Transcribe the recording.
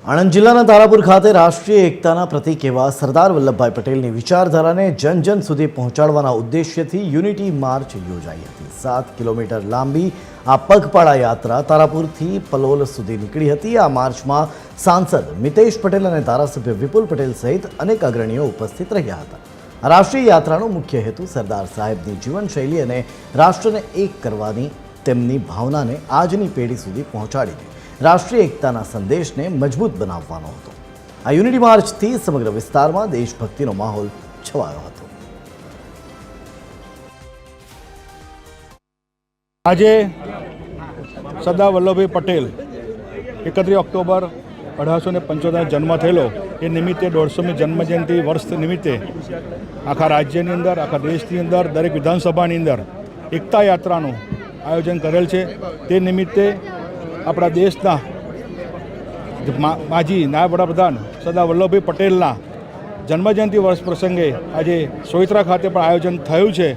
આણંદ જિલ્લાના તારાપુર ખાતે રાષ્ટ્રીય એકતાના પ્રતીક એવા સરદાર વલ્લભભાઈ પટેલની વિચારધારાને જન જન સુધી પહોંચાડવાના ઉદ્દેશ્યથી યુનિટી માર્ચ યોજાઈ હતી। 7 કિલોમીટર લાંબી આ પગપાળા યાત્રા તારાપુરથી પલોલ સુધી નીકળી હતી। આ માર્ચમાં સાંસદ મિતેશ પટેલ અને ધારાસભ્ય વિપુલ પટેલ સહિત અનેક અગ્રણીઓ ઉપસ્થિત રહ્યા હતા। આ રાષ્ટ્રીય યાત્રાનો મુખ્ય હેતુ સરદાર સાહેબની જીવનશૈલી અને રાષ્ટ્રને એક કરવાની તેમની ભાવનાને આજની પેઢી સુધી પહોંચાડીને રાષ્ટ્રીય એકતાના સંદેશને મજબૂત બનાવવાનો હતો। આ યુનિટી માર્ચથી સમગ્ર વિસ્તારમાં દેશભક્તિનો માહોલ છવાયો હતો। આજે સરદાર વલ્લભભાઈ પટેલ 31 ઓક્ટોબર 1875 જન્મ થયેલો એ નિમિત્તે 150મી જન્મજયંતિ વર્ષ નિમિત્તે આખા રાજ્યની અંદર, આખા દેશની અંદર, દરેક વિધાનસભાની અંદર એકતા યાત્રાનું આયોજન કરેલ છે। તે નિમિત્તે આપણા દેશના માજી નાયબ વડાપ્રધાન સરદાર વલ્લભભાઈ પટેલના જન્મજયંતિ વર્ષ પ્રસંગે આજે સોયત્રા ખાતે પણ આયોજન થયું છે।